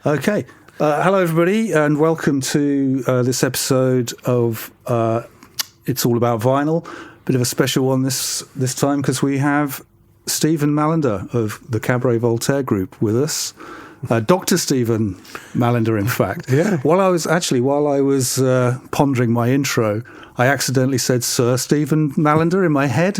Okay. Hello, everybody, and welcome to this episode of It's All About Vinyl. Bit of a special one this time because we have Stephen Mallinder of the Cabaret Voltaire group with us. Dr. Stephen Mallinder, in fact. Yeah. While I was pondering my intro, I accidentally said Sir Stephen Mallinder in my head.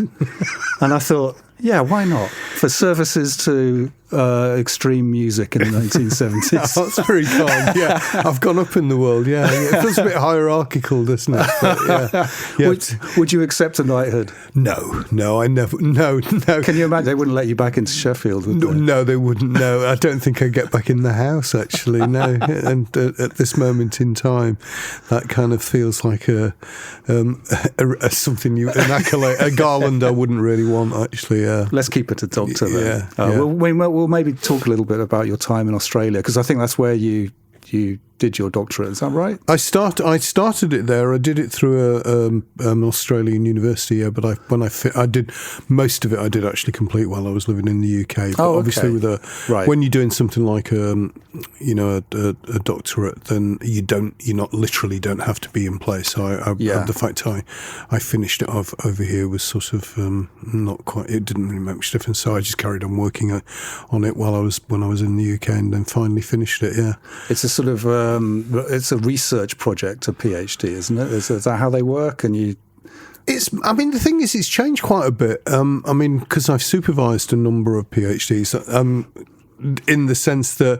And I thought, yeah, why not? For services to extreme music in the 1970s. That's very kind, yeah. I've gone up in the world, yeah. It feels a bit hierarchical, doesn't it? But, yeah. Would you accept a knighthood? No, I never, no. Can you imagine? They wouldn't let you back into Sheffield, would they? No, they wouldn't, no. I don't think I'd get back in the house, actually, no. And at this moment in time, that kind of feels like something an accolade, a garland I wouldn't really want, actually. Let's keep it to Doctor then. Yeah. We'll maybe talk a little bit about your time in Australia, because I think that's where you did your doctorate. Is that right? I started it there. I did it through an Australian university. Yeah, but I did most of it. I did actually complete while I was living in the UK. But obviously, when you're doing something like a doctorate, then you literally don't have to be in place. So the fact I finished it off over here was sort of not quite. It didn't really make much difference. So I just carried on working on it when I was in the UK, and then finally finished it. Yeah, it's a sort of it's a research project, a PhD, isn't it? Is that how they work? The thing is, it's changed quite a bit. Because I've supervised a number of PhDs, in the sense that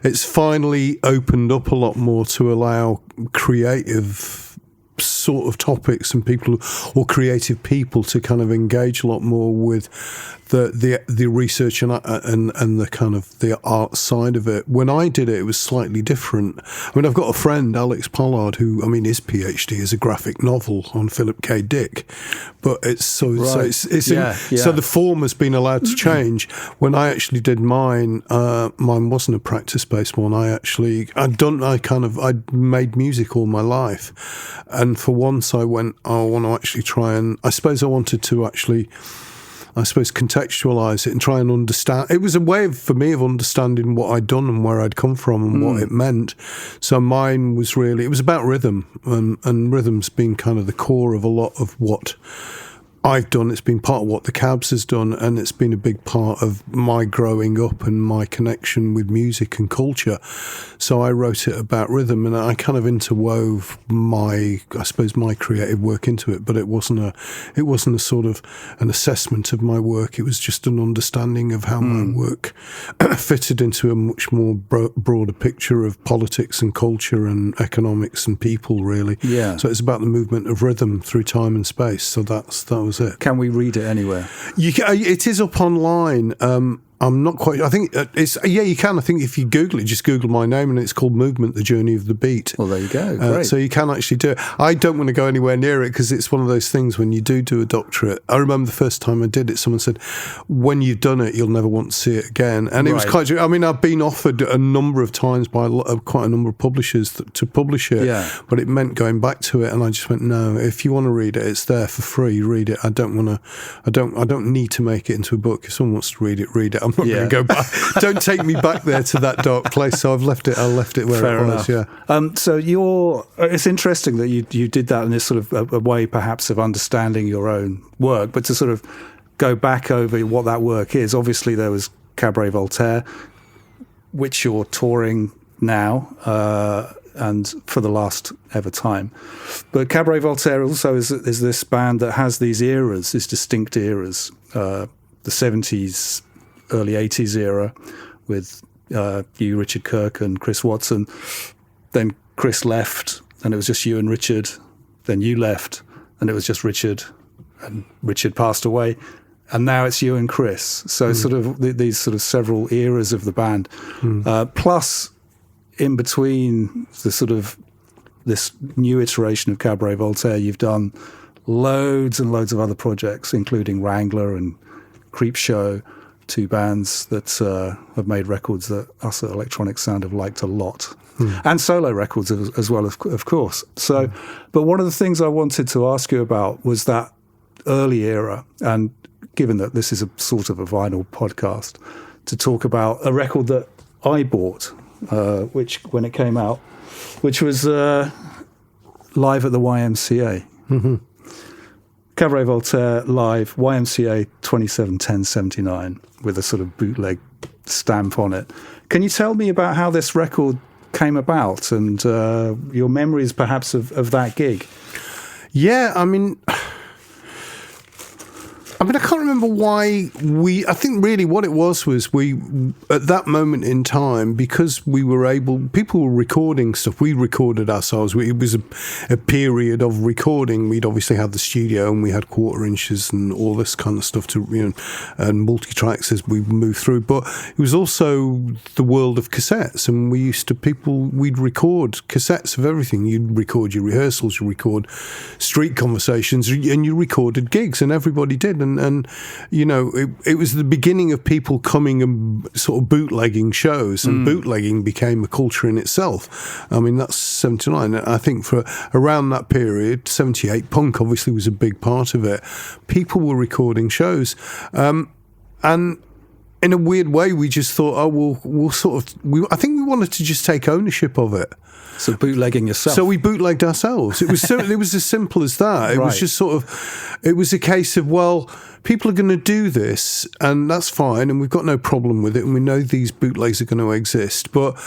it's finally opened up a lot more to allow creative sort of topics and people, or creative people, to kind of engage a lot more with the research and the kind of the art side of it. When I did it, it was slightly different. I mean, I've got a friend, Alex Pollard, who, his PhD is a graphic novel on Philip K. Dick, but so the form has been allowed to change. When I actually did mine wasn't a practice-based one. I'd made music all my life, and for once I want to actually try and, I suppose I wanted to actually, contextualize it and try and understand. It was a way for me of understanding what I'd done and where I'd come from and what it meant. So mine was really, it was about rhythm, and rhythm's been kind of the core of a lot of what I've done. It's been part of what the Cabs has done, and it's been a big part of my growing up and my connection with music and culture. So I wrote it about rhythm, and I kind of interwove my creative work into it. But it wasn't a sort of an assessment of my work. It was just an understanding of how my work fitted into a much more broader picture of politics and culture and economics and people, really. Yeah. So it's about the movement of rhythm through time and space. So that was it. Can we read it anywhere? It is up online. I'm not quite. I think you can. I think if you Google it, just Google my name, and it's called Movement: The Journey of the Beat. Well, there you go. Great. So you can actually do it. I don't want to go anywhere near it because it's one of those things when you do a doctorate. I remember the first time I did it, someone said, "When you've done it, you'll never want to see it again." And it was quite. I've been offered a number of times by quite a number of publishers to publish it, but it meant going back to it, and I just went, "No. If you want to read it, it's there for free. Read it. I don't need to make it into a book. If someone wants to read it, read it. I'm not going to go back. Don't take me back there to that dark place." So I left it where Fair it was. enough. Yeah. So it's interesting that you did that in this sort of a way, perhaps, of understanding your own work, but to sort of go back over what that work is. Obviously, there was Cabaret Voltaire, which you're touring now, and for the last ever time. But Cabaret Voltaire also is this band that has these eras, these distinct eras, the 70s, early 80s era with you, Richard Kirk, and Chris Watson. Then Chris left, and it was just you and Richard. Then you left, and it was just Richard, and Richard passed away. And now it's you and Chris. So sort of these sort of several eras of the band. Plus, in between the sort of this new iteration of Cabaret Voltaire, you've done loads and loads of other projects, including Wrangler and Creepshow, two bands that have made records that us at Electronic Sound have liked a lot. And solo records as well, of course. So, but one of the things I wanted to ask you about was that early era, and given that this is a sort of a vinyl podcast, to talk about a record that I bought which when it came out, which was live at the YMCA. Mm-hmm. Cabaret Voltaire live, YMCA 271079, with a sort of bootleg stamp on it. Can you tell me about how this record came about and your memories perhaps of that gig? Yeah, I mean, I can't remember why I think really what it was we, at that moment in time, because people were recording stuff, we recorded ourselves. It was a period of recording. We'd obviously had the studio and we had quarter inches and all this kind of stuff and multi-tracks as we moved through. But it was also the world of cassettes, and we'd record cassettes of everything. You'd record your rehearsals, you record street conversations, and you recorded gigs, and everybody did. And it was the beginning of people coming and sort of bootlegging shows, and bootlegging became a culture in itself. I mean, that's 79. I think for around that period, 78, punk obviously was a big part of it. People were recording shows. And in a weird way, we just thought, I think we wanted to just take ownership of it. So bootlegging yourself. So we bootlegged ourselves. It was as simple as that. It was just it was a case of, well, people are going to do this, and that's fine, and we've got no problem with it, and we know these bootlegs are going to exist, but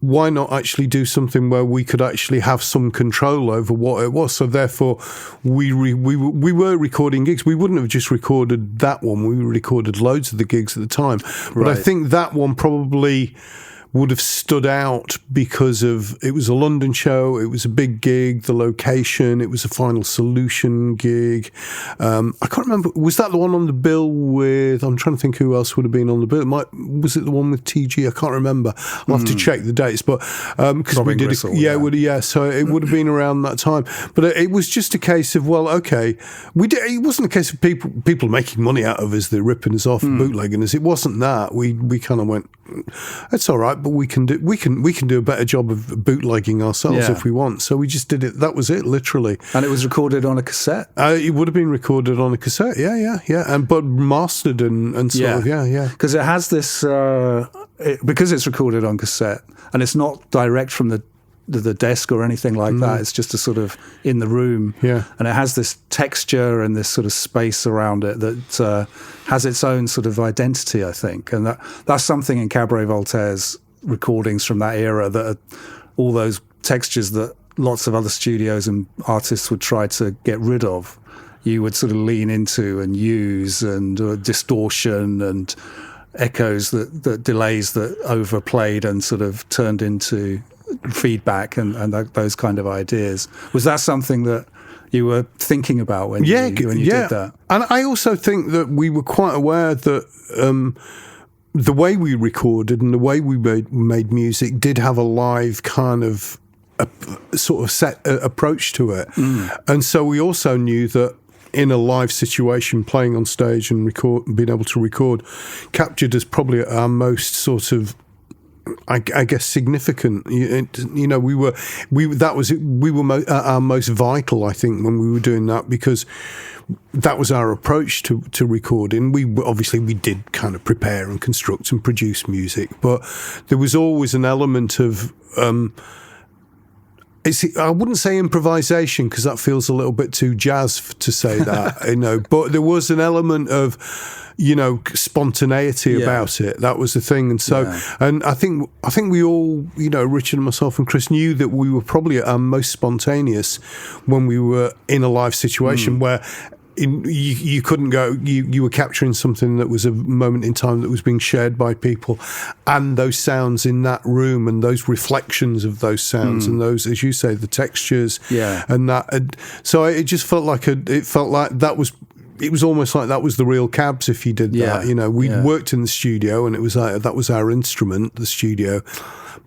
why not actually do something where we could actually have some control over what it was? So therefore, we were recording gigs. We wouldn't have just recorded that one. We recorded loads of the gigs at the time. But I think that one probably would have stood out because it was a London show, it was a big gig, the location, it was a Final Solution gig. I can't remember, was that the one on the bill with, I'm trying to think who else would have been on the bill. Was it the one with TG? I can't remember. I'll have to check the dates, but because we did Gristle, so it would have been around that time. But it was just a case of, well, okay, it wasn't a case of people making money out of us, they're ripping us off and bootlegging us. It wasn't that. We kind of went, it's all right, but we can do a better job of bootlegging ourselves if we want. So we just did it. That was it, literally. And it was recorded on a cassette. It would have been recorded on a cassette. Yeah. And but mastered and sort of because it has this because it's recorded on cassette and it's not direct from the desk or anything like that. It's just a sort of in the room, and it has this texture and this sort of space around it that has its own sort of identity, I think, and that's something in Cabaret Voltaire's recordings from that era, that are all those textures that lots of other studios and artists would try to get rid of. You would sort of lean into and use, and distortion and echoes that delays that overplayed and sort of turned into feedback and those kind of ideas. Was that something that you were thinking about when you did that? And I also think that we were quite aware that the way we recorded and the way we made music did have a live kind of sort of set approach to it. And so we also knew that in a live situation, playing on stage and being able to record, captured us probably at our most sort of, I guess, significant. We were at our most vital, I think, when we were doing that, because that was our approach to recording. We did kind of prepare and construct and produce music, but there was always an element of I wouldn't say improvisation, because that feels a little bit too jazz to say that, but there was an element of, spontaneity about it. That was the thing. And so, and I think we all, Richard and myself and Chris, knew that we were probably at our most spontaneous when we were in a live situation where you couldn't go, you were capturing something that was a moment in time that was being shared by people, and those sounds in that room and those reflections of those sounds and those, as you say, the textures and that. So it just felt like that was, it was almost like that was the real Cabs if you did that. We'd worked in the studio, and it was like, that was our instrument, the studio.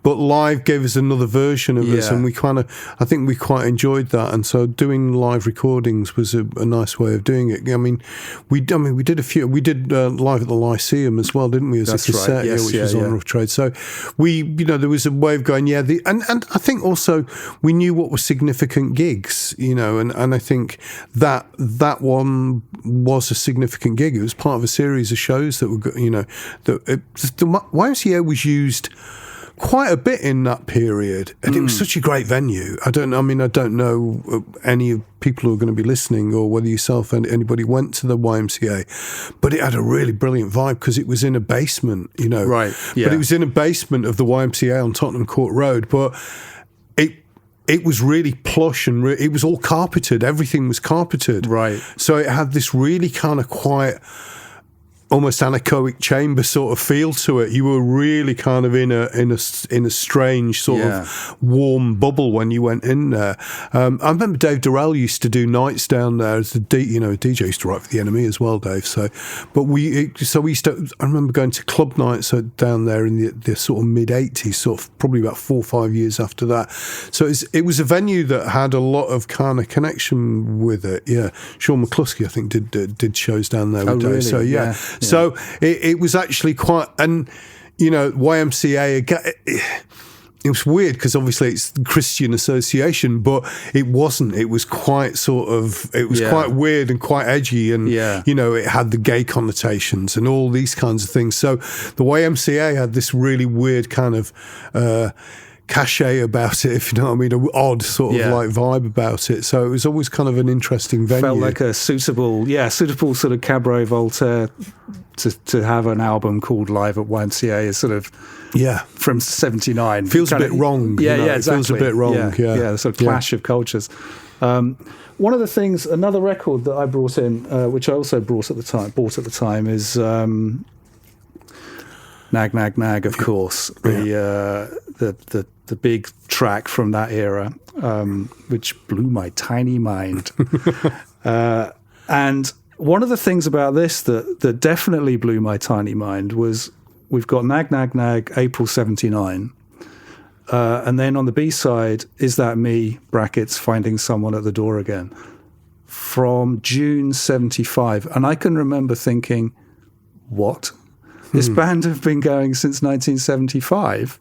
But live gave us another version of us, and I think we quite enjoyed that. And so doing live recordings was a nice way of doing it. We did a few. We did live at the Lyceum as well, didn't we? As That's a cassette, right. which was on Rough Trade. So there was a way of going. And I think also we knew what were significant gigs, and I think that one was a significant gig. It was part of a series of shows that were, the YMCA was used quite a bit in that period, and it was such a great venue. I don't know any of people who are going to be listening, or whether yourself and anybody went to the YMCA, but it had a really brilliant vibe because it was in a basement, Right. Yeah. But it was in a basement of the YMCA on Tottenham Court Road, but it was really plush and it was all carpeted. Everything was carpeted. Right. So it had this really kind of quiet, almost anechoic chamber sort of feel to it. You were really kind of in a strange sort of warm bubble when you went in there. I remember Dave Durrell used to do nights down there as DJ used to write for the Enemy as well, Dave. So we used to. I remember going to club nights down there in the sort of mid '80s, sort of probably about 4 or 5 years after that. So it was a venue that had a lot of kind of connection with it. Yeah, Sean McCluskey, I think, did shows down there with Dave. Really? So yeah. So it was actually quite, and YMCA again. It was weird because obviously it's Christian association, but it wasn't. It was quite sort of. It was quite weird and quite edgy, and it had the gay connotations and all these kinds of things. So the YMCA had this really weird kind of cachet about it, if you know what I mean, an odd sort of like vibe about it. So it was always kind of an interesting venue. Felt like a suitable sort of Cabaret Voltaire to have an album called Live at YMCA is sort of from '79. Feels a bit wrong. Yeah, exactly. It feels a bit wrong. Yeah, the sort of clash of cultures. One of the things, another record that I brought in, which I also bought at the time, is Nag Nag Nag, of course, the big track from that era, which blew my tiny mind. And one of the things about this that definitely blew my tiny mind was we've got Nag Nag Nag, April '79, and then on the B-side, Is That Me, brackets, Finding Someone at the Door Again, from June '75. And I can remember thinking, what? This band have been going since 1975.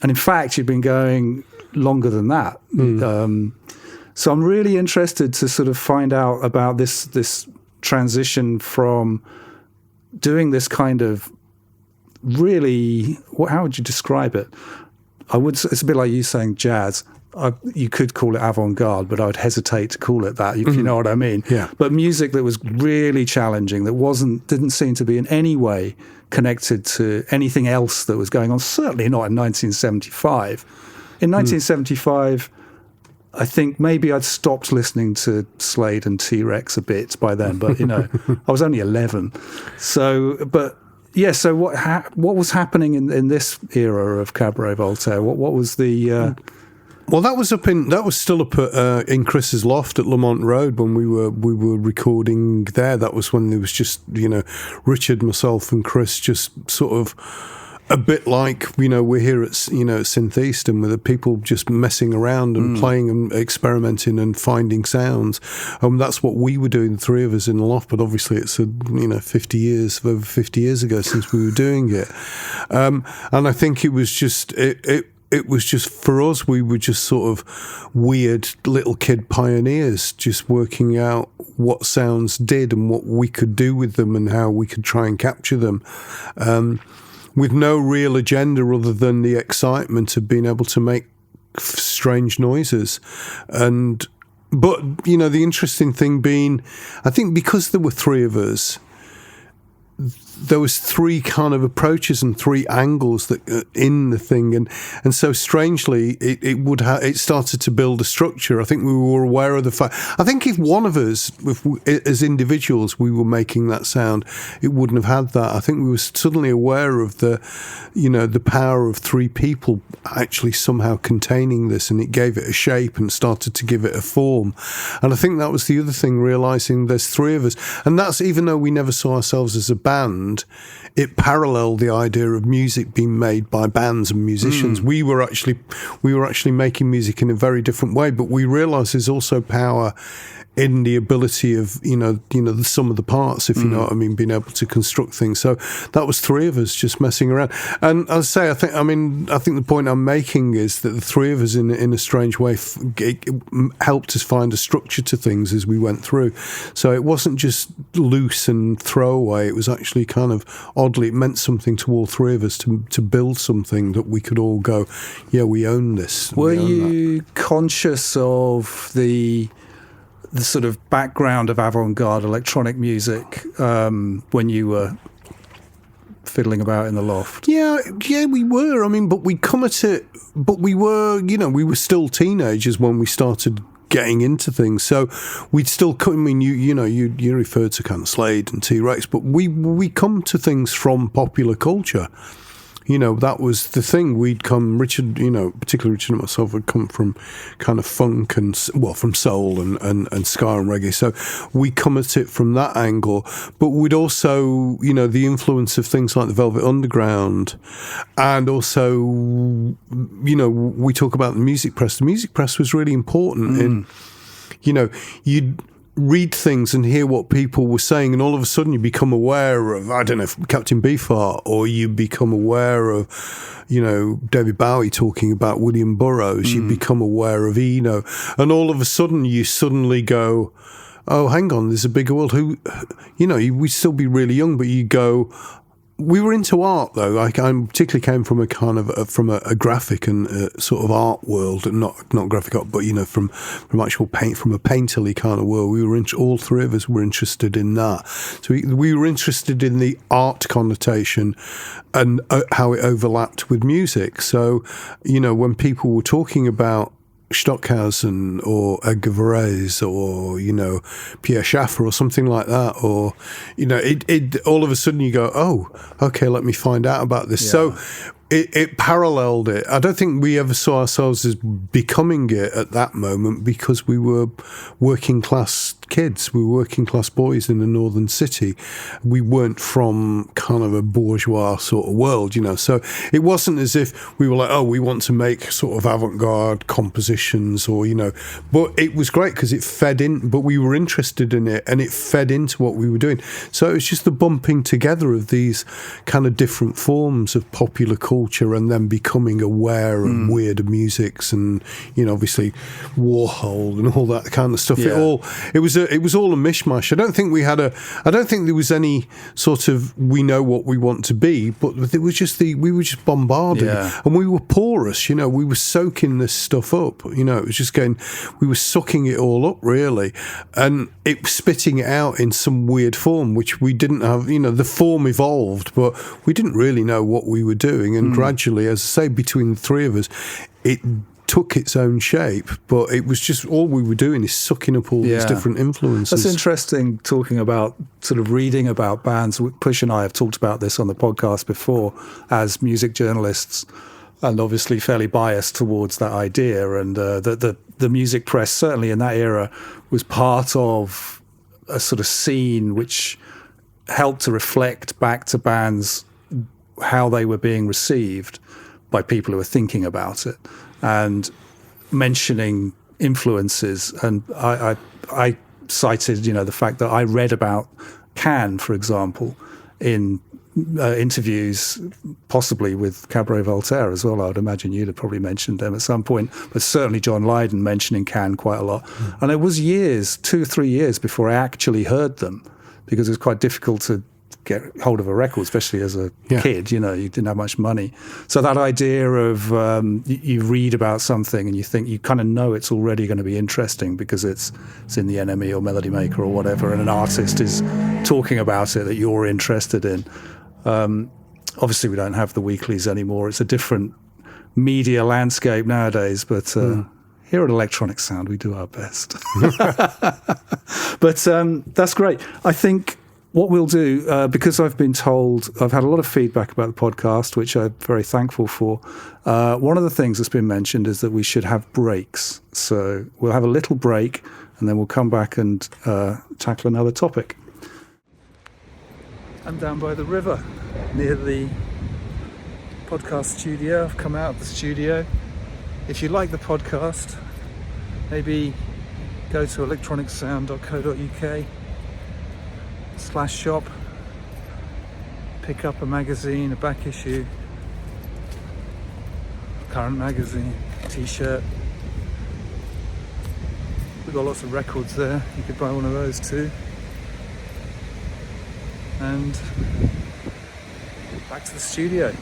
And in fact, you've been going longer than that. So I'm really interested to sort of find out about this transition from doing this kind of really, how would you describe it? It's a bit like you saying jazz. You could call it avant-garde, but I would hesitate to call it that, if you know what I mean. Yeah. But music that was really challenging, that didn't seem to be in any way connected to anything else that was going on, certainly not in 1975. In 1975, I think maybe I'd stopped listening to Slade and T-Rex a bit by then, but, I was only 11. So what was happening in this era of Cabaret Voltaire? What was the... Well, that was still up in Chris's loft at Lamont Road when we were recording there. That was when there was just Richard, myself, and Chris, just sort of a bit like we're here at Syntheaston with the people just messing around and playing and experimenting and finding sounds. That's what we were doing, the three of us in the loft. But obviously, it's over 50 years ago since we were doing it, and I think it was just It was just, for us, we were just sort of weird little kid pioneers, just working out what sounds did and what we could do with them and how we could try and capture them, with no real agenda other than the excitement of being able to make strange noises. But the interesting thing being, I think because there were three of us, there was three kind of approaches and three angles that in the thing, and so strangely it started to build a structure. I think we were aware of the fact. I think if one of us, as individuals, we were making that sound, it wouldn't have had that. I think we were suddenly aware of the power of three people actually somehow containing this, and it gave it a shape and started to give it a form. And I think that was the other thing, realizing there's three of us, and that's even though we never saw ourselves as a band. It paralleled the idea of music being made by bands and musicians. We were actually making music in a very different way, but we realised there's also power in the ability of the sum of the parts, if you know what I mean, being able to construct things. So that was three of us just messing around. And as I say, I think the point I'm making is that the three of us, in a strange way, it helped us find a structure to things as we went through. So it wasn't just loose and throwaway. It was actually kind of, oddly, it meant something to all three of us to build something that we could all go, yeah, we own this. Were you conscious of the sort of background of avant-garde electronic music when you were fiddling about in the loft? Yeah, we were. I mean, but we come at it, but we were still teenagers when we started getting into things. So we'd still come. I mean, you referred to kind of Slade and T-Rex, but we come to things from popular culture. That was the thing. We'd come, Richard, particularly Richard and myself, had come from kind of funk and, from soul and ska and reggae. So we come at it from that angle. But we'd also, the influence of things like the Velvet Underground. And also, we talk about the music press. The music press was really important in, you'd read things and hear what people were saying, and all of a sudden you become aware of, I don't know, Captain Beefheart, or you become aware of, David Bowie talking about William Burroughs. You become aware of Eno, and all of a sudden you suddenly go, oh, hang on, there's a bigger world. We'd still be really young, but you go. We were into art, though. I particularly came from a kind of from a graphic and sort of art world, and not graphic art, but from actual paint, from a painterly kind of world. We were all three of us were interested in that. So we were interested in the art connotation and how it overlapped with music. So when people were talking about Stockhausen or Edgar Varese or Pierre Schaeffer or something like that, or it all of a sudden you go, oh, okay, let me find out about this. So it paralleled it. I don't think we ever saw ourselves as becoming it at that moment, because we were working class kids. We were working class boys in a northern city. We weren't from kind of a bourgeois sort of world, So it wasn't as if we were like, oh, we want to make sort of avant-garde compositions or, But it was great because it fed in, but we were interested in it and it fed into what we were doing. So it was just the bumping together of these kind of different forms of popular culture and then becoming aware of weirder musics and, obviously Warhol and all that kind of stuff. Yeah. It was all a mishmash. I don't think there was any sort of, we know what we want to be, but it was just we were just bombarded and we were porous, we were soaking this stuff up, it was just we were sucking it all up really, and it was spitting it out in some weird form, which we didn't have, the form evolved, but we didn't really know what we were doing. And gradually, as I say, between the three of us, it took its own shape, but it was just all we were doing is sucking up all these different influences. That's interesting, talking about sort of reading about bands. Push and I have talked about this on the podcast before as music journalists, and obviously fairly biased towards that idea. And the music press, certainly in that era, was part of a sort of scene which helped to reflect back to bands how they were being received by people who were thinking about it and mentioning influences. And I cited, the fact that I read about Can, for example, in interviews, possibly with Cabaret Voltaire as well. I would imagine you'd have probably mentioned them at some point, but certainly John Lydon mentioning Can quite a lot. And it was 2-3 years before I actually heard them, because it was quite difficult to get hold of a record, especially as a kid, you didn't have much money. So that idea of you read about something and you think, you kind of know it's already going to be interesting because it's in the NME or Melody Maker or whatever, and an artist is talking about it that you're interested in. Obviously we don't have the weeklies anymore. It's a different media landscape nowadays, but here at Electronic Sound we do our best. But that's great. I think what we'll do, because I've been told, I've had a lot of feedback about the podcast, which I'm very thankful for. One of the things that's been mentioned is that we should have breaks. So we'll have a little break and then we'll come back and tackle another topic. I'm down by the river near the podcast studio. I've come out of the studio. If you like the podcast, maybe go to electronicsound.co.uk/shop, pick up a magazine, a back issue, current magazine, t-shirt. We've got lots of records there. You could buy one of those too. And back to the studio.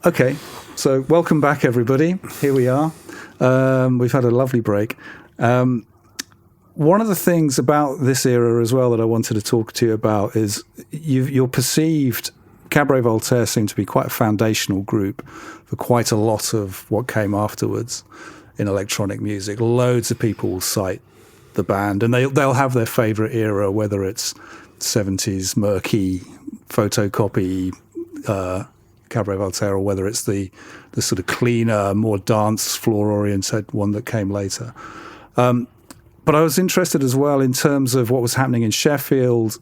Okay, so welcome back, everybody. Here we are. We've had a lovely break. One of the things about this era as well that I wanted to talk to you about is you're perceived. Cabaret Voltaire seemed to be quite a foundational group for quite a lot of what came afterwards in electronic music. Loads of people will cite the band, and they'll have their favourite era, whether it's 70s murky photocopy Cabaret Voltaire, or whether it's the sort of cleaner, more dance floor oriented one that came later. But I was interested as well in terms of what was happening in Sheffield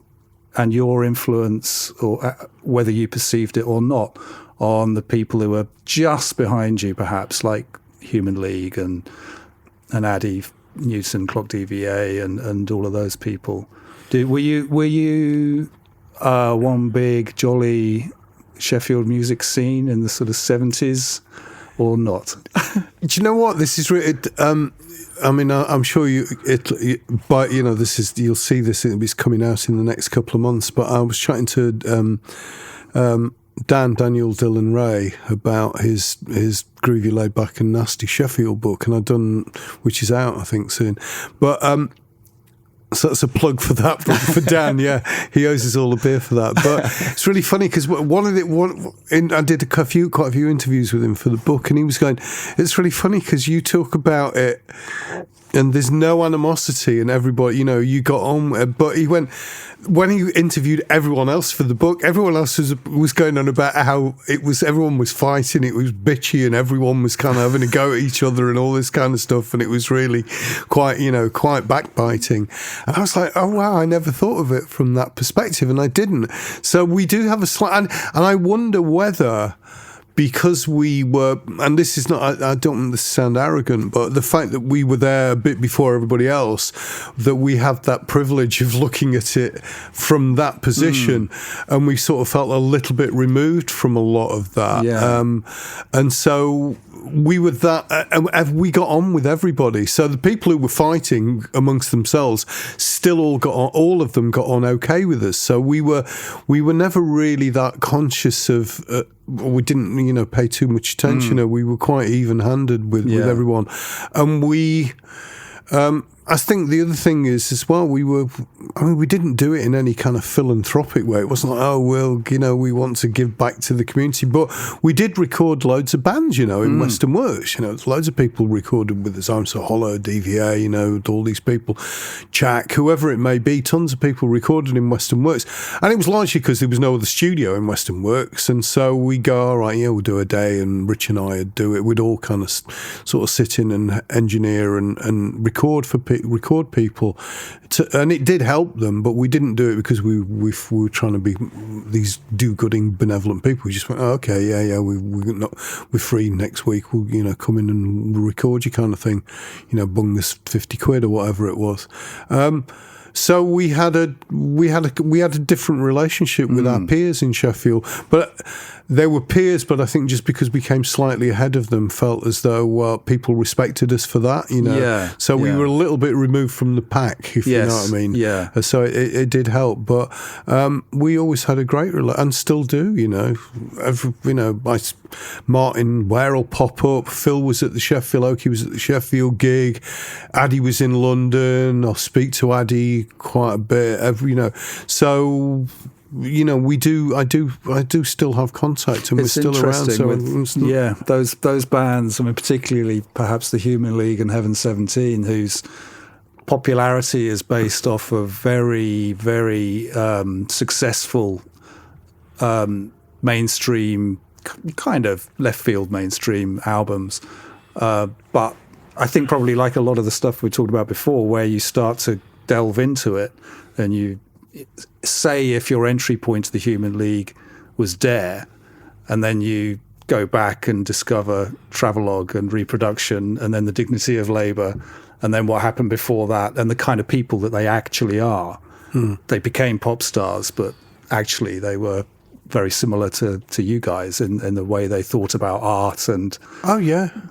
and your influence, or whether you perceived it or not, on the people who were just behind you, perhaps, like Human League and Addy Newton, Clock DVA, and all of those people. Were you one big jolly Sheffield music scene in the sort of 70s or not? Do you know what? This is really. I mean, I'm sure but you know, you'll see this. It's coming out in the next couple of months. But I was chatting to Daniel Dillon Ray about his groovy, laid back and nasty Sheffield book, and which is out, I think, soon. But so that's a plug for that for Dan. Yeah, he owes us all a beer for that. But it's really funny because I did quite a few interviews with him for the book, and he was going, "It's really funny because you talk about it, and there's no animosity, and everybody, you know, you got on." But he went, when he interviewed everyone else for the book, everyone else was going on about how everyone was fighting, it was bitchy, and everyone was kind of having a go at each other and all this kind of stuff, and it was really quite backbiting. And I was like, oh wow, I never thought of it from that perspective, and I didn't. So we do have a slight, and I wonder whether, because we were, and this is not, I don't want this to sound arrogant, but the fact that we were there a bit before everybody else, that we have that privilege of looking at it from that position, and we sort of felt a little bit removed from a lot of that. Yeah. And so we were we got on with everybody. So the people who were fighting amongst themselves still all of them got on okay with us. So we were never really that conscious of, we didn't, pay too much attention. We were quite even-handed with everyone. And I think the other thing is as well, we didn't do it in any kind of philanthropic way. It wasn't like, oh, well, we want to give back to the community. But we did record loads of bands, in Western Works. Loads of people recorded with us. I'm So Hollow, DVA, all these people, Jack, whoever it may be, tons of people recorded in Western Works. And it was largely because there was no other studio in Western Works. And so we go, all right, we'll do a day, and Rich and I would do it. We'd all kind of sort of sit in and engineer and record people, and it did help them, but we didn't do it because we were trying to be these do-gooding, benevolent people. We just went, oh, okay, we're free next week. We'll come in and record you, kind of thing. Bung this 50 quid or whatever it was. So we had a different relationship with our peers in Sheffield, but they were peers. But I think just because we came slightly ahead of them, felt as though people respected us for that. Yeah. So we were a little bit removed from the pack, if you know what I mean. Yeah. So it did help, but we always had a great and still do. Martin Ware will pop up. Phil was at the Sheffield Oak. Was at the Sheffield gig. Addy was in London. I'll speak to Addy quite a bit. So we do. I do still have contact, and it's we're still around. So those bands. I mean, particularly perhaps the Human League and Heaven 17, whose popularity is based off of very, very successful mainstream, kind of left field mainstream albums. But I think probably like a lot of the stuff we talked about before, where you start to delve into it, and you say if your entry point to the Human League was Dare, and then you go back and discover travelogue and reproduction, and then the dignity of labour, and then what happened before that, and the kind of people that they actually are. They became pop stars, but actually they were very similar to you guys in the way they thought about art and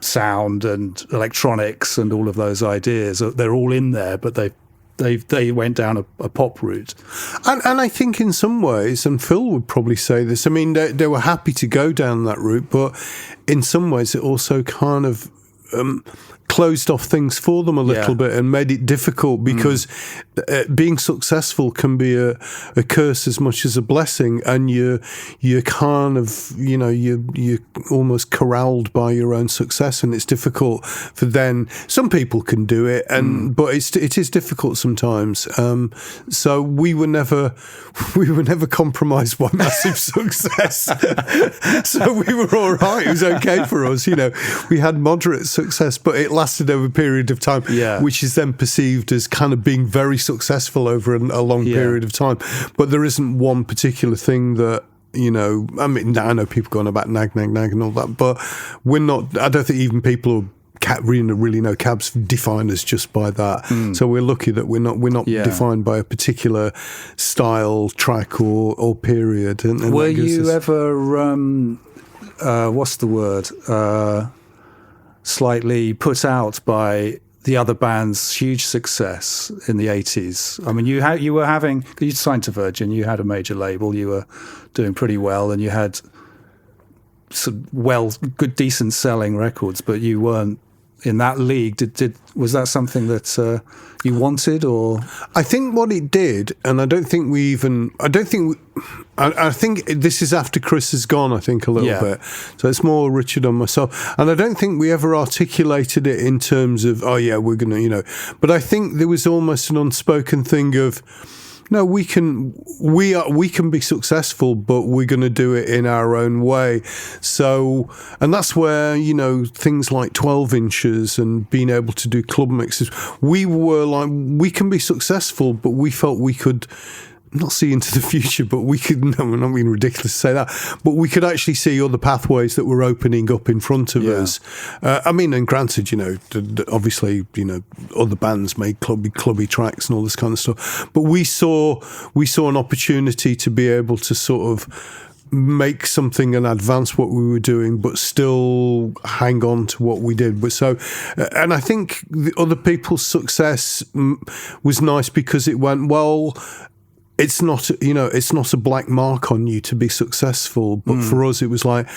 sound and electronics and all of those ideas. They're all in there, but they went down a pop route. And I think in some ways, and Phil would probably say this, I mean, they were happy to go down that route, but in some ways it also kind of closed off things for them a little bit and made it difficult, because being successful can be a curse as much as a blessing, and you're kind of, you're almost corralled by your own success, and it's difficult for then. Some people can do it, but it is difficult sometimes. So we were never compromised by massive success. So we were all right. It was okay for us. We had moderate success, but it lasted over a period of time, which is then perceived as kind of being very successful over a long period of time. But there isn't one particular thing that, I mean, I know people going about nag and all that, but we're not, I don't think even people who really know cabs define us just by that. So we're lucky that we're not defined by a particular style, track or period. And were you ever, what's the word? Slightly put out by the other band's huge success in the 80s. I mean, you signed to Virgin, you had a major label, you were doing pretty well, and you had good, decent selling records, but you weren't in that league. Was that something that you wanted, or? I think what it did, and I think this is after Chris has gone, I think, a little bit. So it's more Richard and myself. And I don't think we ever articulated it in terms of, we're going to, but I think there was almost an unspoken thing of, no, we can be successful, but we're going to do it in our own way. So, and that's where, things like 12 inches and being able to do club mixes, we were like, we can be successful, but we felt we could not see into the future, but we could, no, I'm not being ridiculous to say that, but we could actually see other pathways that were opening up in front of us. I mean, and granted, obviously, other bands made clubby tracks and all this kind of stuff, but we saw an opportunity to be able to sort of make something and advance what we were doing, but still hang on to what we did. But so, and I think the other people's success was nice because it went, well, it's not a black mark on you to be successful. But for us, it was like,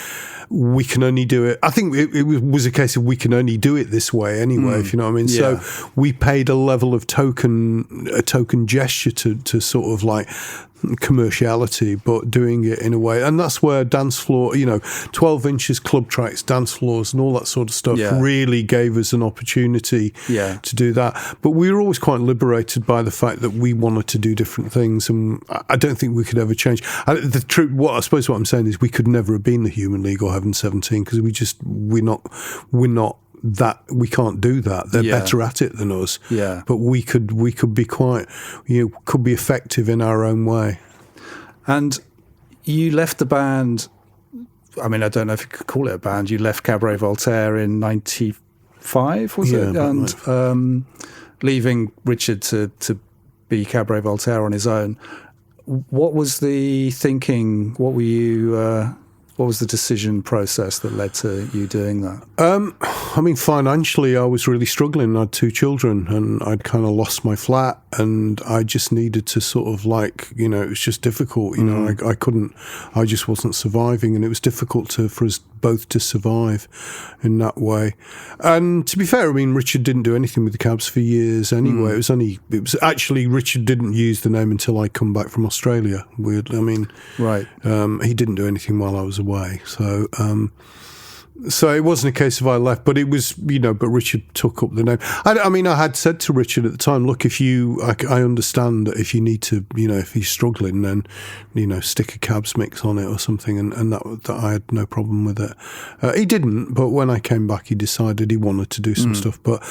we can only do it. I think it was a case of we can only do it this way anyway, if you know what I mean. Yeah. So we paid a level of token gesture to sort of like commerciality, but doing it in a way. And that's where dance floor, 12 inches, club tracks, dance floors and all that sort of stuff really gave us an opportunity to do that. But we were always quite liberated by the fact that we wanted to do different things, and I don't think we could ever change. The truth, I suppose what I'm saying is we could never have been the Human League or Heaven 17 because we're not that, we can't do that. They're better at it than us. Yeah. But we could be quite, could be effective in our own way. And you left the band, I mean, I don't know if you could call it a band, you left Cabaret Voltaire in 95, was it? And leaving Richard to be Cabaret Voltaire on his own. What was the thinking? What was the decision process that led to you doing that? I mean, financially, I was really struggling. I had 2 children and I'd kind of lost my flat and I just needed to sort of like, it was just difficult. I just wasn't surviving, and it was difficult for us both to survive in that way. And to be fair, I mean, Richard didn't do anything with the Cabs for years anyway. It was actually, Richard didn't use the name until I'd come back from Australia. Weirdly, I mean, right. He didn't do anything while I was away. So it wasn't a case of I left, but it was, but Richard took up the name. I mean, I had said to Richard at the time, look, I understand that if you need to, if he's struggling, then, stick a Cabs mix on it or something, and that I had no problem with it. He didn't, but when I came back, he decided he wanted to do some stuff. But,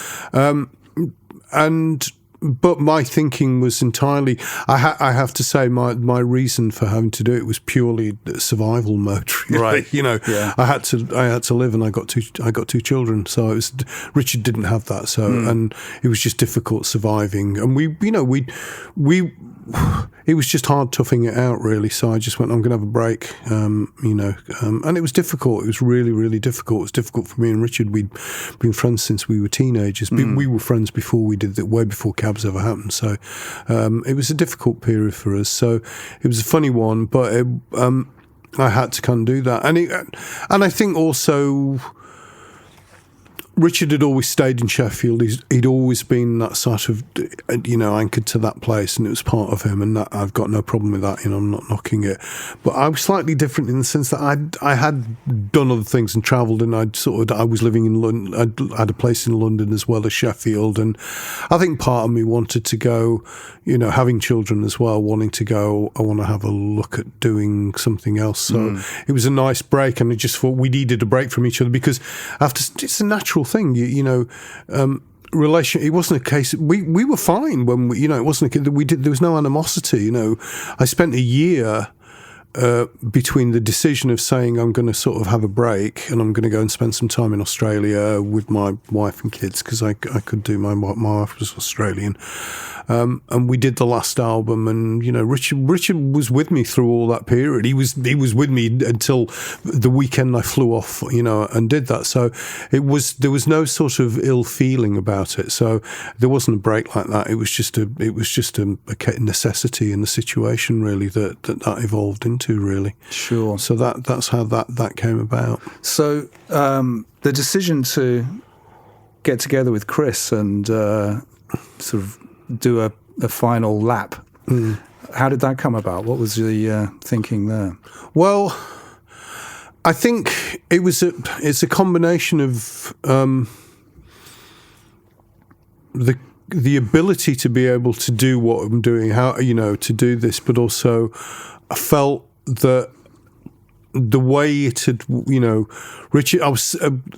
and but my thinking was entirely. I have to say, my reason for having to do it was purely survival mode. Really. Right. You know, I had to live, and I got two children. So Richard didn't have that. So and it was just difficult surviving. And it was just hard toughing it out, really. So I just went, I'm going to have a break, and it was difficult. It was really, really difficult. It was difficult for me and Richard. We'd been friends since we were teenagers. We were friends before we did that, way before Cabs ever happened. So it was a difficult period for us. So it was a funny one, but I had to kind of do that. And I think also, Richard had always stayed in Sheffield. He'd always been that sort of, anchored to that place, and it was part of him. And that, I've got no problem with that. I'm not knocking it. But I was slightly different in the sense that I had done other things and travelled, and I was living in London. I had a place in London as well as Sheffield, and I think part of me wanted to go. Having children as well, wanting to go. I want to have a look at doing something else. So it was a nice break, and I just thought we needed a break from each other because it's a natural thing, relation. It wasn't a case. We were fine when we, it wasn't a case. There was no animosity. I spent a year between the decision of saying I'm going to sort of have a break and I'm going to go and spend some time in Australia with my wife and kids because I could do. My wife was Australian. And we did the last album, and Richard was with me through all that period. He was with me until the weekend I flew off, and did that. So there was no sort of ill feeling about it. So there wasn't a break like that. It was just a necessity in the situation, really, that evolved into, really. Sure. So that's how that came about. So the decision to get together with Chris and sort of do a final lap. How did that come about? What was the thinking there? Well, I think it's a combination of the ability to be able to do what I'm doing, how to do this, but also I felt that the way it had, Richard,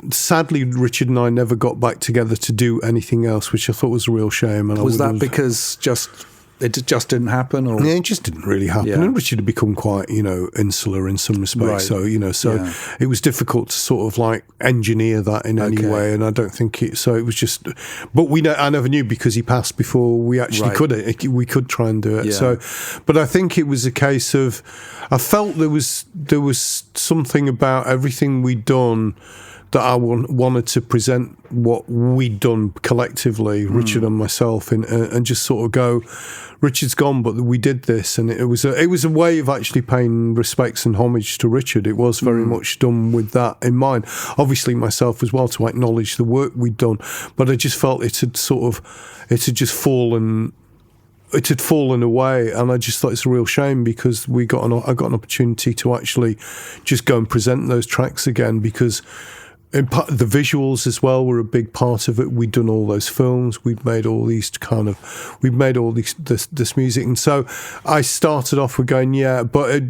sadly, Richard and I never got back together to do anything else, which I thought was a real shame. And was that because it just didn't happen? Or? Yeah, it just didn't really happen. Yeah. And Richard had become quite, insular in some respects. Right. So, it was difficult to sort of like engineer that in any way. And I don't think it was just, but I never knew because he passed before we actually we could try and do it. Yeah. So, but I think it was a case of, I felt there was something about everything we'd done that I wanted to present what we'd done collectively, Richard and myself, and just sort of go, Richard's gone, but we did this, and it was a way of actually paying respects and homage to Richard. It was very much done with that in mind. Obviously, myself as well, to acknowledge the work we'd done, but I just felt it had just fallen. It had fallen away, and I just thought it's a real shame because I got an opportunity to actually just go and present those tracks again because. The visuals as well were a big part of it. We'd done all those films. We'd made all this music, and so I started off with going, but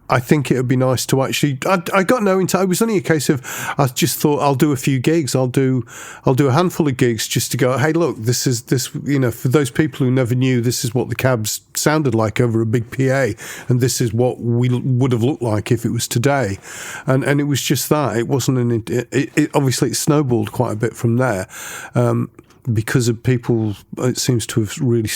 I think it would be nice to actually. I got no into. It was only a case of I just thought I'll do a few gigs. I'll do a handful of gigs just to go. Hey, look, this is for those people who never knew, this is what the Cabs sounded like over a big PA, and this is what we would have looked like if it was today. And it was just that. It wasn't it obviously it snowballed quite a bit from there because of people. It seems to have really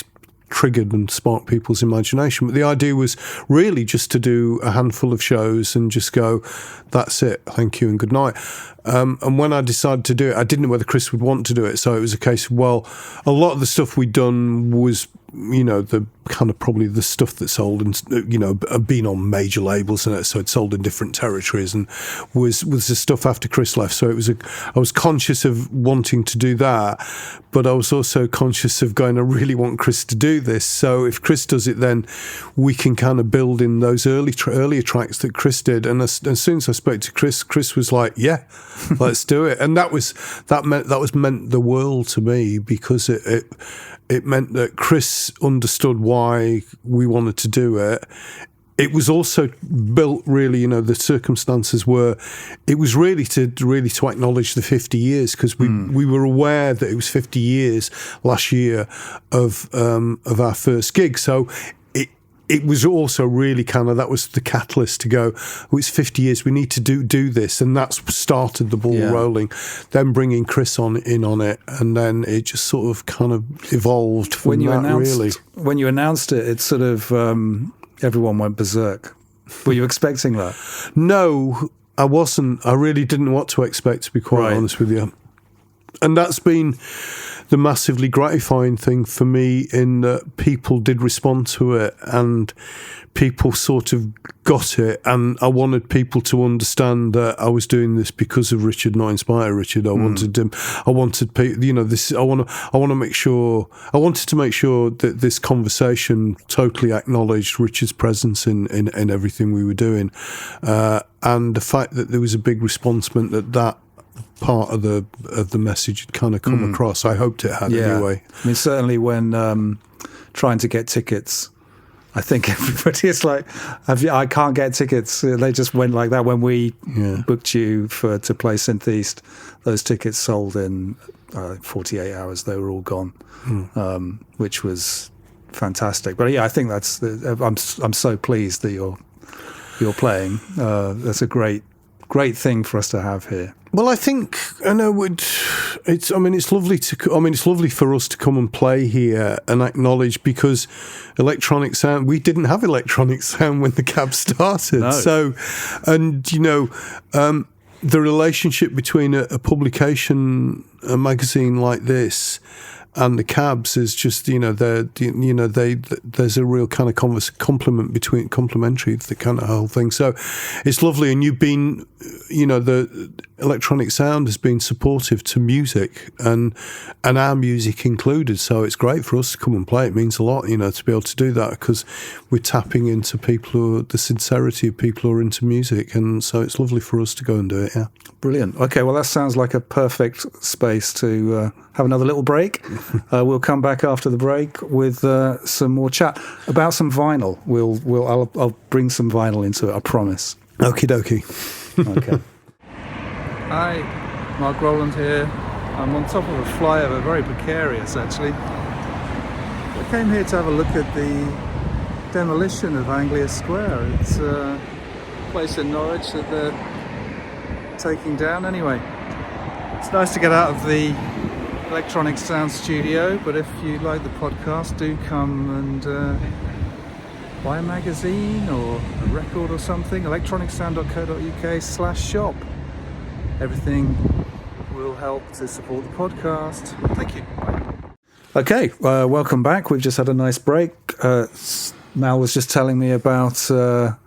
triggered and sparked people's imagination. But the idea was really just to do a handful of shows and just go, that's it, thank you and good night. And when I decided to do it, I didn't know whether Chris would want to do it. So it was a case of, well, a lot of the stuff we'd done was, the kind of probably the stuff that sold and, been on major labels and so it sold in different territories and was the stuff after Chris left. So I was conscious of wanting to do that, but I was also conscious of going, I really want Chris to do this. So if Chris does it, then we can kind of build in those earlier tracks that Chris did. And as soon as I spoke to Chris was like, yeah, let's do it. And that meant the world to me because it meant that Chris understood why we wanted to do it. it was also built really, the circumstances were, it was really to acknowledge the 50 years, because we were aware that it was 50 years last year of our first gig. So it was also really that was the catalyst to go, it's 50 years, we need to do this. And that's started the ball rolling. Then bringing Chris in on it. And then it just sort of evolved from When you announced it, it sort of, everyone went berserk. Were you expecting that? No, I wasn't. I really didn't know what to expect, to be quite honest with you. And that's been the massively gratifying thing for me, in that people did respond to it and people sort of got it. And I wanted people to understand that I was doing this because of Richard, not in spite of Richard. I wanted him. I wanted people. This. I want to make sure. I wanted to make sure that this conversation totally acknowledged Richard's presence in everything we were doing, and the fact that there was a big response meant that part of the message had come across. I hoped it had anyway. I mean, certainly when trying to get tickets, I think everybody is like, I can't get tickets. They just went like that. When we booked you to play Syntheast, those tickets sold in 48 hours. They were all gone, which was fantastic. But I think I'm so pleased that you're playing. That's a great thing for us to have here. Well, I think it's lovely for us to come and play here and acknowledge, because electronic sound, we didn't have electronic sound when the Cab started. No. So, and the relationship between a publication, a magazine like this, and the Cabs is just, there's a real complementary to the whole thing. So it's lovely. And you've been, the electronic sound has been supportive to music and our music included. So it's great for us to come and play. It means a lot, to be able to do that, because we're tapping into the sincerity of people who are into music. And so it's lovely for us to go and do it. Yeah. Brilliant. Okay, well, that sounds like a perfect space to have another little break. We'll come back after the break with some more chat about some vinyl. I'll bring some vinyl into it, I promise. Okie dokie. Okay. Hi, Mark Roland here. I'm on top of a flyover, very precarious actually. I came here to have a look at the demolition of Anglia Square. It's a place in Norwich that they're taking down anyway. It's nice to get out of the electronic sound studio, but if you like the podcast, do come and buy a magazine or a record or something. electronicsound.co.uk/shop. Everything will help to support the podcast. Thank you. Bye. Okay, welcome back. We've just had a nice break. Mal was just telling me about the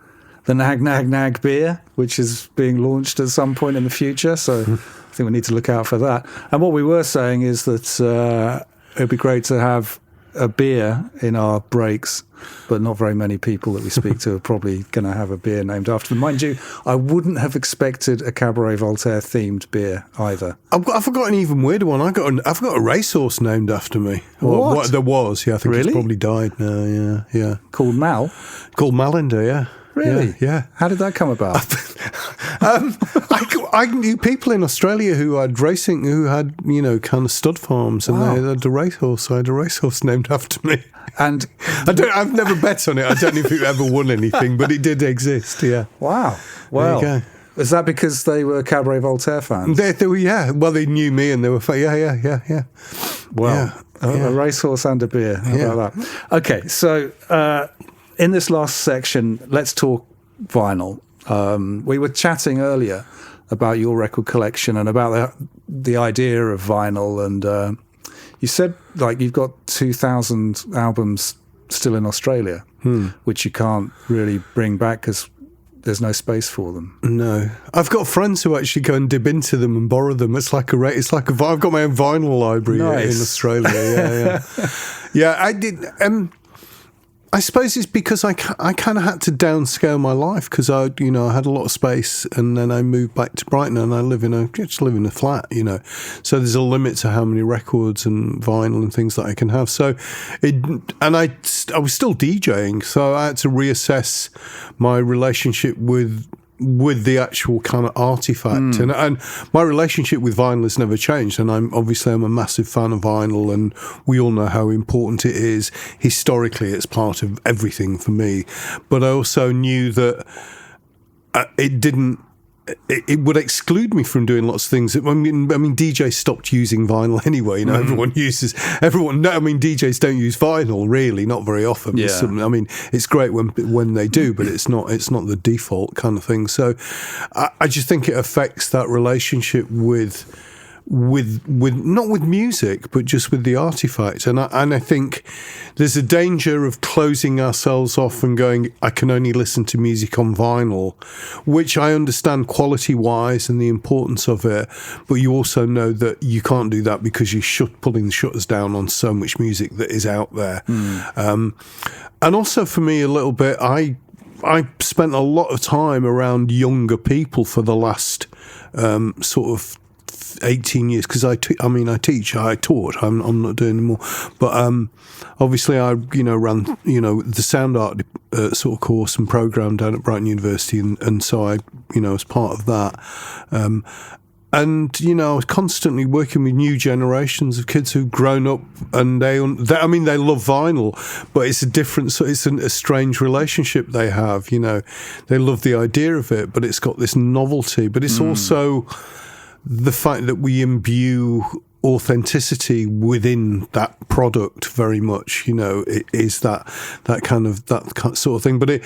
Nag beer, which is being launched at some point in the future. So I think we need to look out for that. And what we were saying is that it'd be great to have a beer in our breaks, but not very many people that we speak to are probably going to have a beer named after them. Mind you, I wouldn't have expected a Cabaret Voltaire themed beer either. I've got an even weirder one. I've got a racehorse named after me. What? There was, yeah. I think really? It's probably died now, yeah. Called Mal? Called Mallinder, yeah. Really? Yeah. How did that come about? I knew people in Australia who had racing, who had, kind of stud farms, and they had a racehorse. So I had a racehorse named after me. And I've never bet on it. I don't know if it ever won anything, but it did exist, yeah. Wow. Well, there you go. Is that because they were Cabaret Voltaire fans? They were, yeah. Well, they knew me and they were, yeah. Well, a racehorse and a beer. How about that? Okay, so in this last section, let's talk vinyl. We were chatting earlier about your record collection and about the idea of vinyl, and you said you've got 2,000 albums still in Australia, which you can't really bring back because there's no space for them. No, I've got friends who actually go and dip into them and borrow them. I've got my own vinyl library in Australia. Yeah. I did. I suppose it's because I kind of had to downscale my life because I had a lot of space, and then I moved back to Brighton, and I just live in a flat, So there's a limit to how many records and vinyl and things that I can have. So I was still DJing, so I had to reassess my relationship with the actual kind of artifact, and my relationship with vinyl has never changed. And I'm a massive fan of vinyl, and we all know how important it is historically. It's part of everything for me. But I also knew that it would exclude me from doing lots of things. I mean, DJs stopped using vinyl anyway. DJs don't use vinyl really, not very often. Yeah. It's great when they do, but it's not the default kind of thing. So I just think it affects that relationship with not with music, but just with the artifact. And I think there's a danger of closing ourselves off and going, I can only listen to music on vinyl, which I understand quality-wise and the importance of it, but you also know that you can't do that because you're pulling the shutters down on so much music that is out there. And also for me a little bit, I spent a lot of time around younger people for the last sort of 18 years, because I taught, I'm not doing anymore, but obviously I ran the sound art sort of course and program down at Brighton University, and so I as part of that, and I was constantly working with new generations of kids who've grown up, and they love vinyl, but it's a different, so it's a strange relationship they have. They love the idea of it, but it's got this novelty, but it's also the fact that we imbue authenticity within that product very much, it is that sort of thing. But at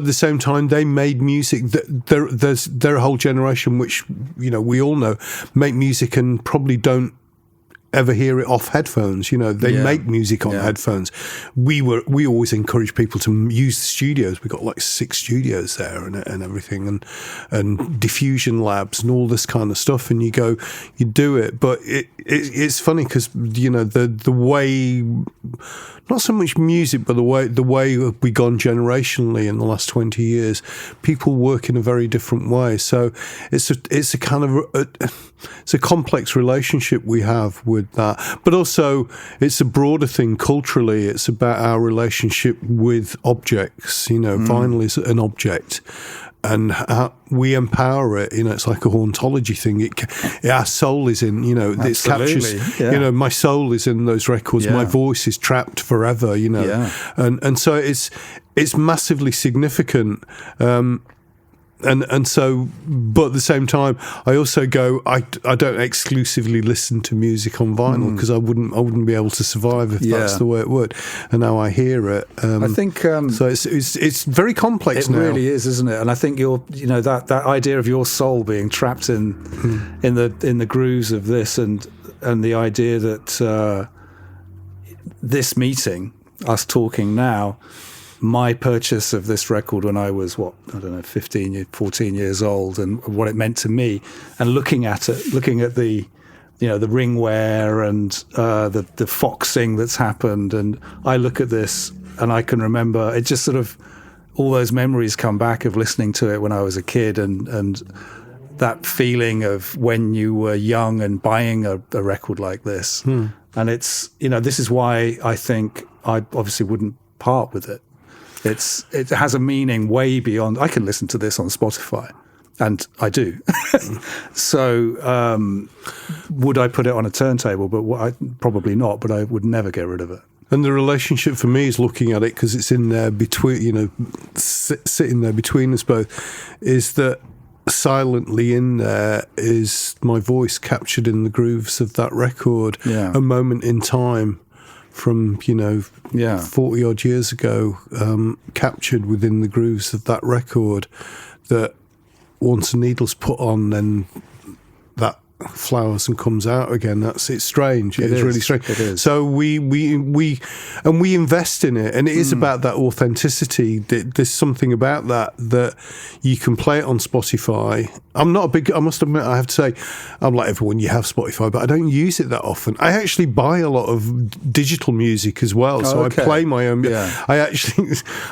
the same time, they made music. There's a whole generation which we all know make music and probably don't ever hear it off headphones. They make music on headphones. We always encourage people to use the studios. We've got like 6 studios there and everything, and diffusion labs and all this kind of stuff, and you do it. But it's funny because the way, not so much music, but the way we've gone generationally in the last 20 years, people work in a very different way. So it's a kind of it's a complex relationship we have with that, but also it's a broader thing culturally. It's about our relationship with objects. Vinyl is an object, and how we empower it. It's like a hauntology thing. Our soul is in. It captures. Yeah. My soul is in those records. Yeah. My voice is trapped forever. And so it's massively significant. And so, but at the same time, I also go, I don't exclusively listen to music on vinyl because I wouldn't be able to survive if that's the way it would. And now I hear it. I think so. It's very complex now. It really is, isn't it? And I think that idea of your soul being trapped in the grooves of this, and the idea that this meeting, us talking now, my purchase of this record when I was 14 years old, and what it meant to me, and looking at the the ring wear and the foxing that's happened, and I look at this and I can remember it, just sort of all those memories come back of listening to it when I was a kid, and that feeling of when you were young and buying a record like this. And it's this is why I think I obviously wouldn't part with it. It has a meaning way beyond. I can listen to this on Spotify, and I do. So would I put it on a turntable? But probably not. But I would never get rid of it. And the relationship for me is looking at it, because it's in there between, sitting there between us both, is that silently in there is my voice captured in the grooves of that record. Yeah. A moment in time from 40 odd years ago, captured within the grooves of that record, that once a needle's put on, then flowers and comes out again. It's strange. It's really strange. It is. So we invest in it, and it is about that authenticity. There's something about that you can play it on Spotify. I must admit, I have to say, I'm like everyone, you have Spotify, but I don't use it that often. I actually buy a lot of digital music as well, so I play my own. Yeah.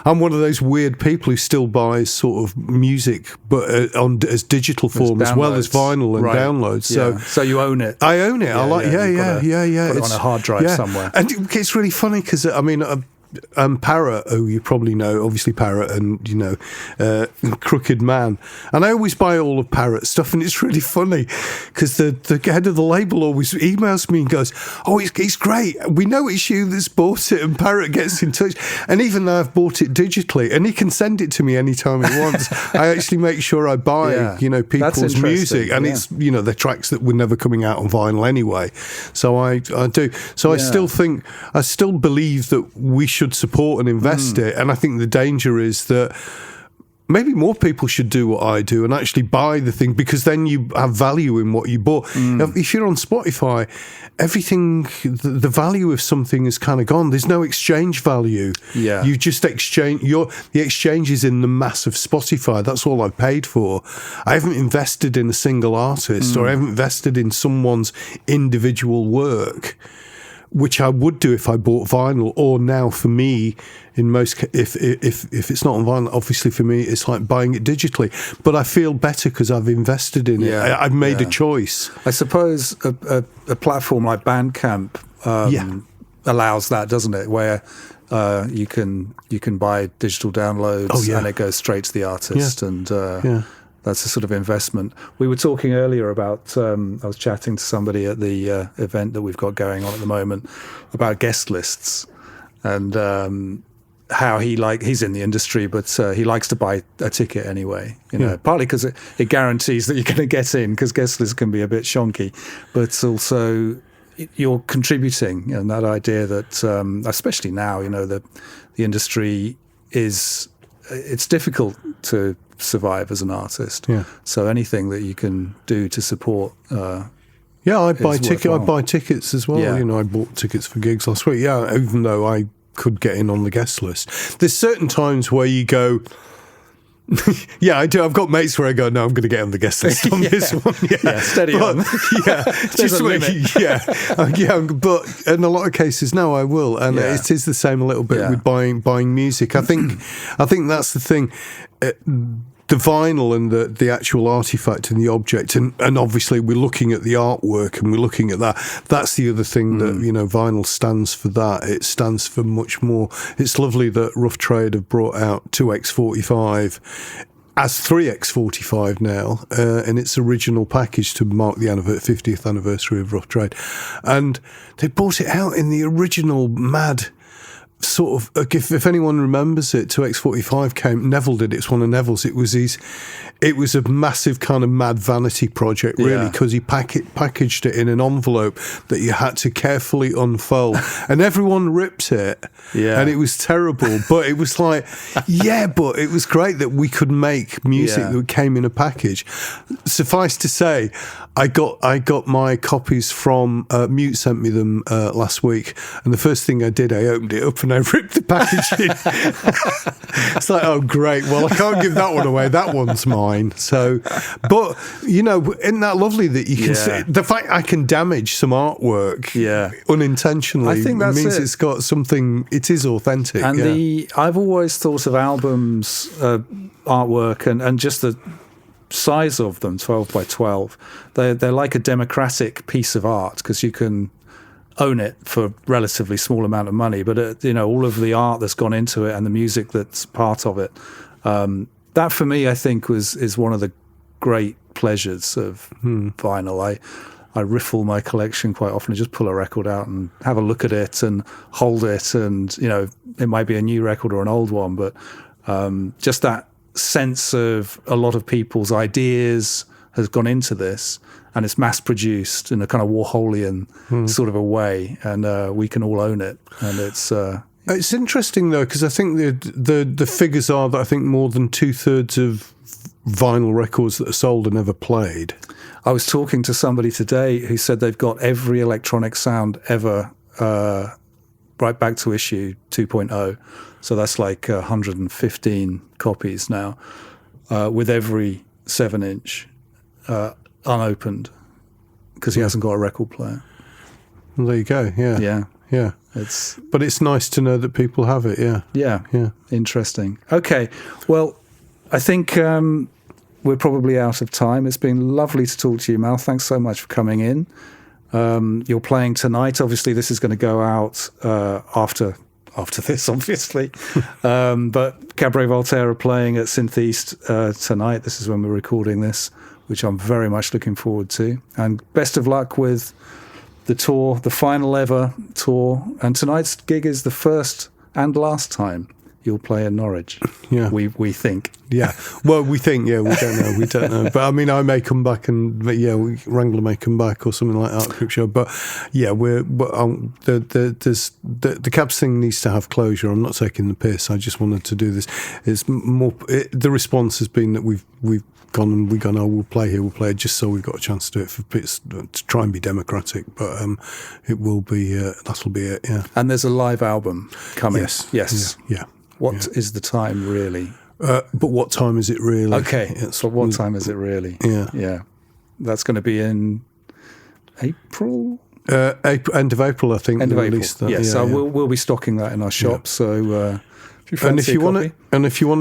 I'm one of those weird people who still buys sort of music, but as digital form as well as vinyl and downloads. So you own it. I own it. Put it on a hard drive somewhere. And it's really funny because Parrot, who you probably know, obviously Parrot and, Crooked Man. And I always buy all of Parrot's stuff, and it's really funny because the head of the label always emails me and goes, oh, it's great. We know it's you that's bought it, and Parrot gets in touch. And even though I've bought it digitally, and he can send it to me anytime he wants, I actually make sure I buy, people's music. And it's, the tracks that were never coming out on vinyl anyway. So I do. So I still believe that we should support and invest it, and I think the danger is that maybe more people should do what I do and actually buy the thing, because then you have value in what you bought. If you're on Spotify, everything, the value of something is kind of gone. There's no exchange value. Yeah, you just exchange the exchange is in the mass of Spotify. That's all I've paid for. I haven't invested in a single artist, or I haven't invested in someone's individual work, which I would do if I bought vinyl, or now for me, in most if it's not on vinyl, obviously for me it's like buying it digitally. But I feel better because I've invested in it. I've made a choice. I suppose a platform like Bandcamp allows that, doesn't it? Where you can buy digital downloads and it goes straight to the artist, and that's a sort of investment. We were talking earlier about, I was chatting to somebody at the event that we've got going on at the moment about guest lists, and how he's in the industry, but he likes to buy a ticket anyway, partly because it guarantees that you're going to get in, because guest lists can be a bit shonky, but also you're contributing, and that idea that, especially now, the industry it's difficult to survive as an artist. So anything that you can do to support. I buy tickets as well. I bought tickets for gigs last week. Even though I could get in on the guest list, there's certain times where you go. I do. I've got mates where I go, no, I'm going to get on the guest list on this one. Steady on. Just but in a lot of cases, no, I will, and it is the same a little bit with buying music. I think that's the thing. The vinyl and the actual artifact and the object, and obviously we're looking at the artwork and we're looking at that. That's the other thing that vinyl stands for. That it stands for much more. It's lovely that Rough Trade have brought out 2X45 as 3X45 now in its original package to mark the 50th anniversary of Rough Trade, and they brought it out in the original mad. Sort of, if anyone remembers it, 2X45 came. Neville did it. It's one of Neville's. It was a massive kind of mad vanity project, really, because he packaged it in an envelope that you had to carefully unfold, and everyone ripped it. And it was terrible, but it was like, but it was great that we could make music that came in a package. Suffice to say, I got my copies from Mute sent me them last week, and the first thing I did, I opened it up and I ripped the packaging. It's like, oh great, well I can't give that one away, that one's mine. So, but isn't that lovely that you can see the fact I can damage some artwork unintentionally? I think that means it's got something. It is authentic. And I've always thought of albums, artwork, and just the size of them, 12 by 12. They're like a democratic piece of art, because you can own it for a relatively small amount of money, but all of the art that's gone into it and the music that's part of it, that for me I think is one of the great pleasures of vinyl. I riffle my collection quite often. I just pull a record out and have a look at it and hold it, and it might be a new record or an old one, but just that sense of a lot of people's ideas has gone into this, and it's mass produced in a kind of Warholian sort of a way, and we can all own it. And it's interesting though, because I think the figures are that I think more than 2/3 of vinyl records that are sold and never played. I was talking to somebody today who said they've got every electronic sound ever, right back to issue 2.0. So that's like 115 copies now, with every 7-inch unopened, because he hasn't got a record player. Well, there you go. Yeah. But it's nice to know that people have it. Yeah. Interesting. Okay, well, I think we're probably out of time. It's been lovely to talk to you, Mal. Thanks so much for coming in. You're playing tonight. Obviously, this is going to go out after this, obviously. But Cabaret Voltaire are playing at Synth East tonight. This is when we're recording this, which I'm very much looking forward to. And best of luck with the tour, the final ever tour. And tonight's gig is the first and last time you'll play in Norwich. Yeah. We think. Yeah. Well, we think, yeah, we don't know. But I mean, I may come back Wrangler may come back or something like that, Quick Show. But yeah, the Cabs thing needs to have closure. I'm not taking the piss. I just wanted to do this. It's more, the response has been that we've gone, oh, we'll play here, just so we've got a chance to do it to try and be democratic. But it will be, that'll be it, yeah. And there's a live album coming. Yes. Yeah. What is the time, really? But what time is it really? Okay, so what time is it really? Yeah. That's going to be in April? End of April, I think. End of April, that. yes. So we'll be stocking that in our shop. Yeah. So if you want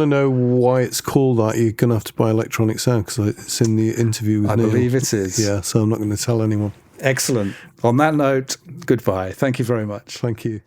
to know why it's called that, you're going to have to buy Electronic Sound, because it's in the interview with Neil. I believe it is. Yeah, so I'm not going to tell anyone. Excellent. On that note, goodbye. Thank you very much. Thank you.